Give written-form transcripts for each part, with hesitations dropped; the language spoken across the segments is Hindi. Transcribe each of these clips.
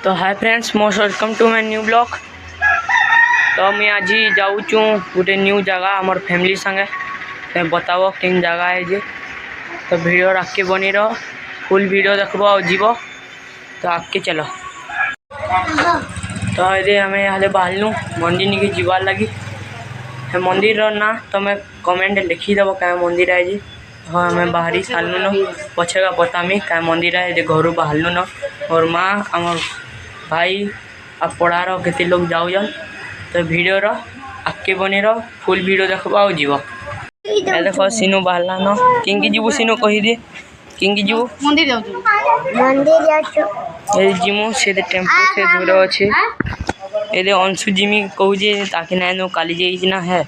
तो hi friends, most welcome to my new blog. तो मैं आज जाऊँ गोटे न्यू जगह आमर फैमिली संगे तो बताओ किन जगह है जे। तो वीडियो आगे बनी रहो, फुल वीडियो देखो और जीव। तो आगे चलो। तो ये आम यहाँ बाहरलु मंदिर निके जीवार लगी। मंदिर ना तुम कमेंट लिखिदेव क्या मंदिर है जी। हाँ आम बाहरी सारूँ न पछे का बतामी क्या मंदिर है जे। घर बाहरलु न और माँ आम भाई आ पड़ार केते लोग जाऊन। तो वीडियो आगे बनी रहो, फुल वीडियो देखो आओ जीव। देखो सीनू बाहरला न किंगी जीवु सीनू कही दे किंगी जीवु मंदिर जिमु से टेम्पो से दूर अच्छे ये अंशु जिमी कहूजे ताकि नाइन नो काली जाइए ना है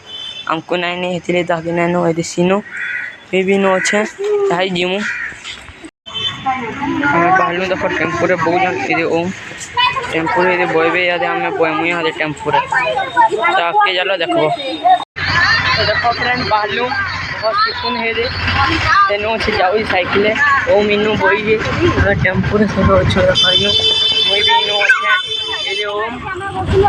हमको नाइन हेतिले ताकि नाइन नो ये सीनू भी नो अच्छे ताई जिमु हमें बाहरलु देखो टेम्पो रे बहुत जन ये ओम टेम्पो रे बहबे याद हमें बहमु यहाँ टेम्पो रे। तो आगे चलो देखो। तो देखो फ्रेंड बाहरलु बहुत सुकून है दे तेनो से जाऊ साइकिल ओ मीनू बोई जे टेम्पो रे सब अच्छो रखाइयो मोई भी नो अच्छे ये ओम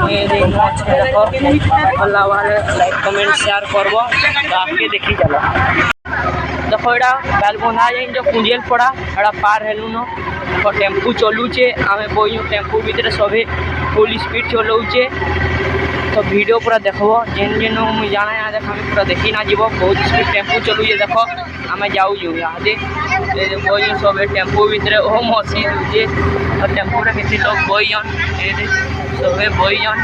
ये नो अच्छे देखो अल्लाह वाले लाइक कमेंट शेयर करबो। तो आके देखी चलो। देखो एडा बालबोना जाइन जो कुंजेल पड़ा एडा पार हेलु न तो टेम्पो चलुचे आमे बोई टेम्पो भीतर सभे फुल स्पीड चलाउचे। तो वीडियो पूरा देखो जेन जेन मुझे जाना यहाँ देख हमें पूरा देखी ना जीव बहुत स्पीड टेम्पो चलुचे। देखो आम जाऊ यहाँ बही सब टेम्पो भितर ओम हसी दूचे और टेम्पो किसी लोग बहीजन सब बहीजन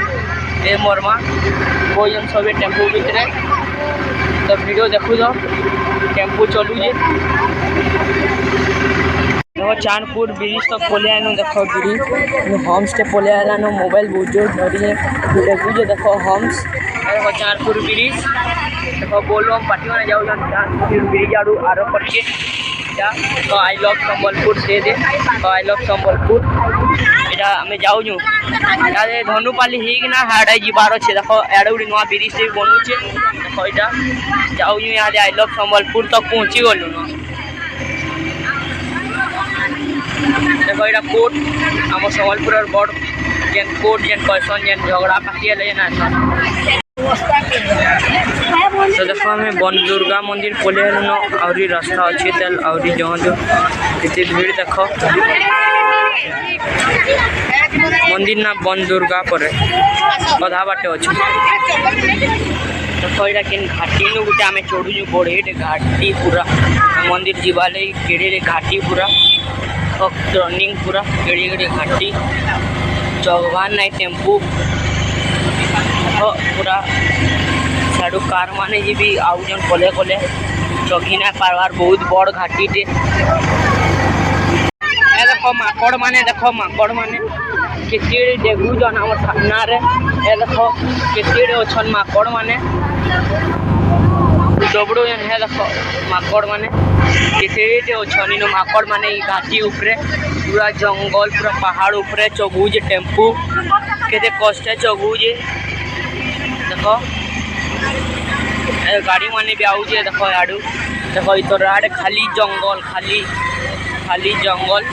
ए मोरमा बहीजन सब टेम्पो भितर। तो वीडियो देखु तो टेम्पो चलुचे देखो चांदपुर ब्रिज तक पले आनु। देखो ब्रिज होम स्टे पले आनु मोबाइल बुझो धरिए देखुजे देखो होम्स देखो चांदपुर ब्रिज देखो बोलो हम पार्टी में जाऊ चांदपुर ब्रिज आड़ू आरो पड़के तो आई लव संबलपुर से दे तो आई लव संबलपुर यहाँ आम जाऊ इधर धनुपाली हिना हाड़े जीवार अच्छे। देखो एडे गोटे नुआ ब्रिज से बनूचे देखो यहाँ जाऊ यहाँ आई लव संबलपुर तक पहुँची गलु न। देखो यहाँ कोर्ट आम सम्बलपुर बड़ जेन कोर्ट जेन कैसन जेन झगड़ा पाती ना। तो देखो हमें वन दुर्गा मंदिर पले न आहरी रास्ता अच्छे तेल आहरी जहाँ जो कितनी भीड़ देखो मंदिर ना वन दुर्गा पर अधा बाटे अच्छे। देखो यहाँ कि घाटी नु गोटे आम चढ़ुचु बढ़े घाटी पूरा मंदिर जीवाले केड़े घाटी पूरा रनिंग पूरा केड़ी केड़ी घाटी जगवान नाई टेम्पू पूरा साड़ू कार माने जी भी आउ जन कले कले जगी ना पारवार बहुत बड़ घाटी टे। देखो माकड़ माने देखो माकड़ माने केते डेगू जन हमर सामना रे ए देखो केते ओछन माकड़ माने डबड़ो जन है। देखो माकड़ माने केते ओछन इन माकड़ माने घाटी ऊपरे पूरा जंगल पूरा पहाड़ ऊपरे चगुजे टेम्पू केते कष्ट चगुजे। देखो गाड़ी माने भी आउजे देखो आड़ू देखो इतर आड़े खाली जंगल खाली खाली जंगल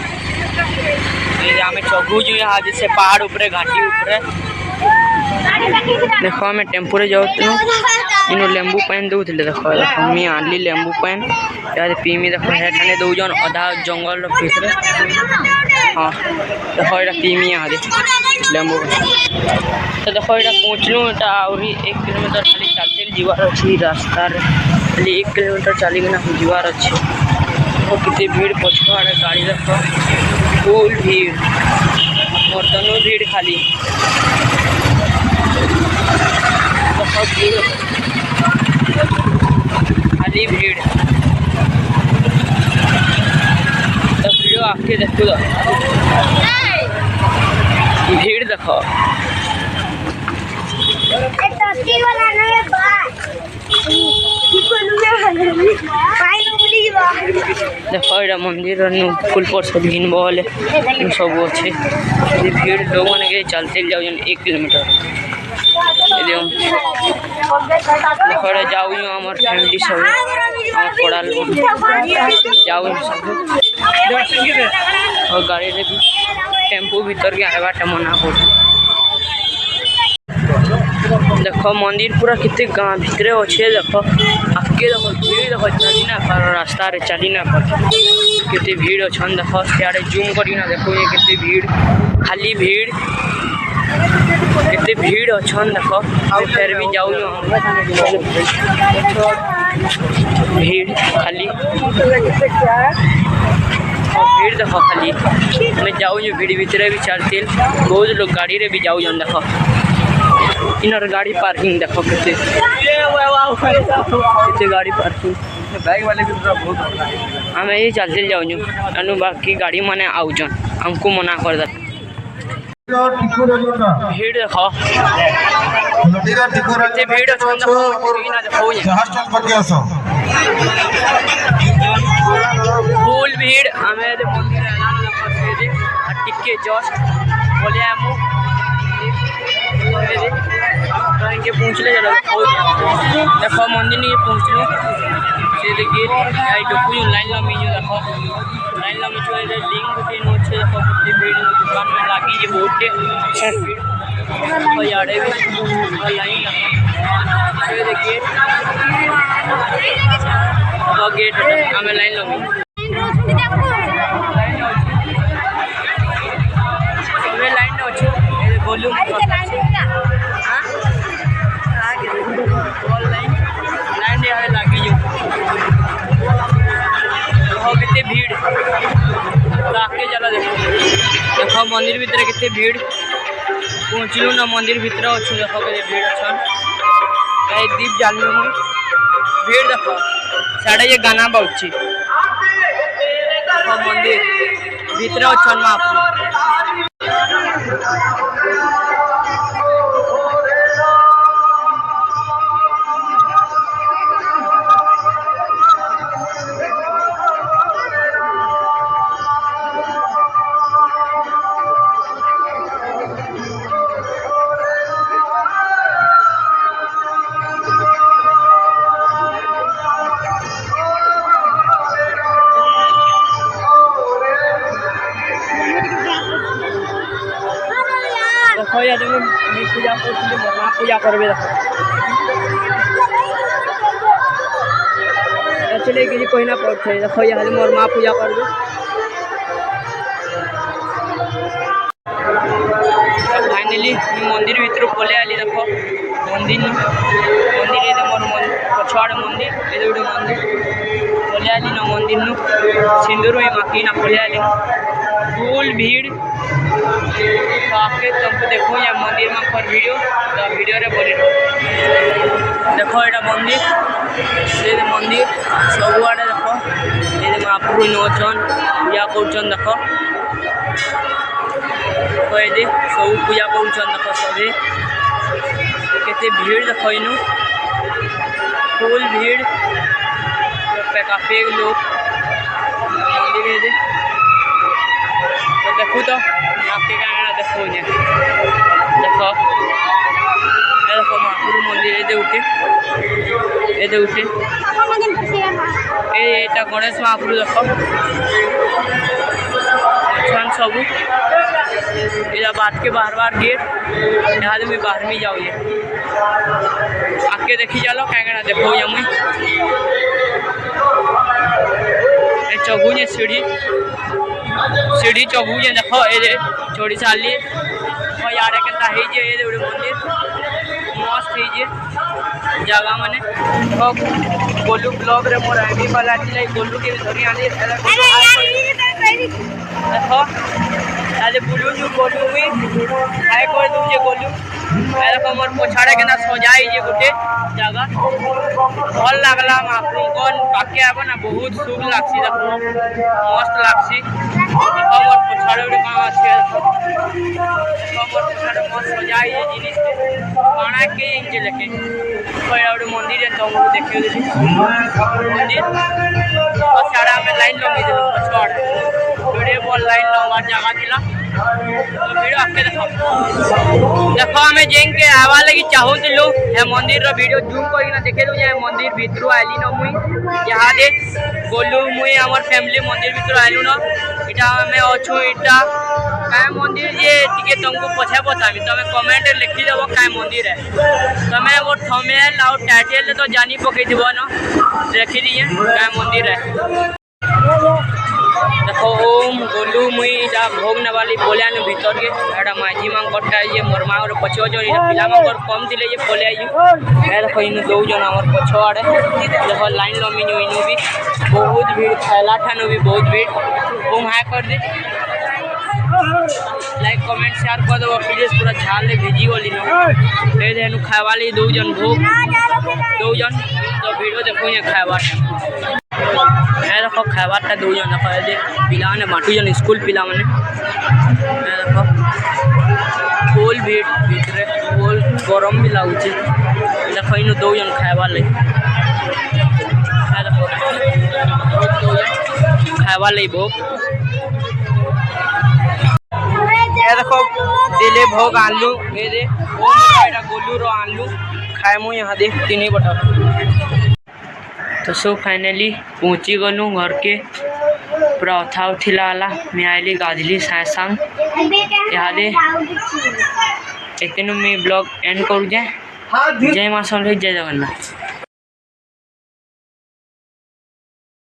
आम चगुजु यहाँ से पहाड़ ऊपरे घाटी ऊपरे। देखो आम टेम्पो रे जाऊँ इन लेंबू पान दौले देखो देखो मी आनली लेंबू पान यार पीमी देखो हेठाने दौजन अधा जंगल भितर। हाँ देखो यहाँ पीमी यहाँ लेंबू। तो देखो यहाँ पहुँचलु आहरी 1 किलोमीटर खाली चल जीवार अच्छी रास्तार खाली 1 किलोमीटर चलिकिना जीवार अच्छे। देखो कितनी भीड़ पछुआड़े गाड़ी देखो फुल भीड़ बर्तनों भीड़ खाली देखो भीड़ खाली भीड़। तो वीडियो आके देखो भीड़ देखो देखो यहाँ मंदिर फुल पर सब घिन बल सब अच्छे भीड़ लोग मैंने चलते जाऊ 1 किलोमीटर देखो जाऊ आम फैमिली सब पड़ा जाऊ सब और गाड़ी रे भी टेम्पू भीतर के आवाटा मना कर। देखो मंदिर पूरा कितने गाँव भितर अच्छे। देखो आगे देखो भीड़ देखो चली ना पार रास्ता रे चली ना पार कितने भीड़ अच्छन। देखो सियाड़े जूम करी ना देखो ये कितने भीड़ खाली भीड़ कितने भीड़ अच्छन। देखो फिर भी जाऊ भीड़ खाली भीड़ देखो खाली मैं जाऊँ भीड़ भीतर भी चलते बहुत लोग गाड़ी रे भी जाऊ देखो इनर गाड़ी पार्किंग देखो कितने गाड़ी पार्किंग बैग वाले भी पूरा बहुत आम यही चलते जाऊँ अनु बाकी गाड़ी मैंने आउन हमको मना कर दे। भीड़ देखो भीड़ फुल भीड़ आम मंदिर टिके जस्ट बोले के पहुँचले चलो देखो मंदिर नहीं पहुँचलु से गेट डुकु लाइन लमी देखो लाइन लमी लिंक गुटे अच्छे देखो कितनी भीड़ दुकान में लगी जे बहुत भीड़ याड़े भी लाइन गेट गेट आम लाइन लमी लाइन अच्छे बोलू लाइन लगी कितने भीड़ आके चला देखो देखो मंदिर भीतर कितने भीड़ पहुँचलु ना मंदिर भीतर अच्छे देखो के भीड़ अच्छा दीप जालू मुई भीड़ देखो साढ़े ये गाना बाजी मंदिर भीतर अच्छा महाप्रभु देखो या पूजा माँ पूजा करबे देखो चले कि कोई ना पड़ते देखो यहाँ मोर माँ पूजा करबे फाइनली मंदिर भीतर पले आली देखो मंदिर मंदिर मोर पछाड़ मंदिर ये गोटे मंदिर पले आली ना मंदिर नु सिंदूर में माखी ना पले आली फुल भीड़ तो आपके तुमको देखो या मंदिर में पर वीडियो तो वीडियो रे बोली देखो ये मंदिर से मंदिर सब आड़े देखो ये महाप्रभु नौचन पूजा कर देखो तो ये सब पूजा कर देखो सभी केते भीड़ देखो इनू फुल भीड़ काफी लोग मंदिर तो देखो तो आपके क्या देखो देखो देखो महाप्रभु मंदिर ये उठे ये गणेश महाप्रभु देखो छन सबू ये बात के बार बार गेट यहाँ मैं बाहर में जाऊ आके देखी चलो क्या देखो या मुई चगू सीढ़ी सीढ़ी चगू देखो ये चढ़ी सारी यारे के गोटे मंदिर मस्त है जगह माने गोलू ब्लॉग रे मोर आईडी वाला गोलू के धरी आनी देखो ताले बुलू जो गोलू में हाय कर दूँ जे गोलू देखो मोर पछाड़े के ना सजाई जे गोटे जगह भल लगला महाप्रभु बाकी आब ना बहुत शुभ लागसी देखो मस्त लागसी देखो मोर पछाड़े गोटे कहाँ अच्छे देखो मोर पछाड़े मस्त सजाई जे जिनिस बना के इंजे लेके गोटे मंदिर है तुमको देखिए मंदिर सारा में लाइन लगे पछाड़ बड़े बल लाइन लगा जगह थी तो वीडियो आपके देखो आम जेके आवा लगी चाहूलु ए मंदिर वीडियो जूम कर देखे दूँ मंदिर भितर आइली न मुई यहाँ गलु मुई आम फैमिली मंदिर भितर आइलु न इटा आम अच्छु इटा क्या मंदिर ये टी तुमको पछे बतामी तुम कमेंट लिखिदेव क्या मंदिर है तुम वो थंबनेल और टाइटल तो जानी पकई न देखी दिए क्या मंदिर है। देखो ओम गोलू मुई इटा भोग नवाली बोलिया भीतर के एटा माझी मांग कटा ये मोरमा और पछो जो पिला मांग कम दिले ये बोले ए देखो इन दो जन हमर पछो आड़े देखो लाइन लमिन इनु भी बहुत भीड़ थैला ठानु भी बहुत भीड़ ओम हाय कर दे लाइक कमेंट शेयर कर दो प्लीज पूरा झाल ले भिजी वाली न ए देनु खावाली दो जन भोग दो जन तो वीडियो देखो ये खावा देखो खाबाटा दो जन देखो पिला ने बाटू जन स्कूल पिला मैंने देखो फुल भीड़ भितर फुल गरम भी लगुच देखो इन दो जन खावा ले देखो दो जन खावा ले भोग देखो दिले भोग आनलु ये दे गोलू रो आनलु खाए मु यहाँ देख तीन बटा तो सो फाइनली पहुँची गलु घर के पूरा अथा उठिला आला मैं आइली गाधली साए सांग यहाँ एक दिन मैं ब्लॉग एंड करूँ जय माँ समझ जय जगन्नाथ।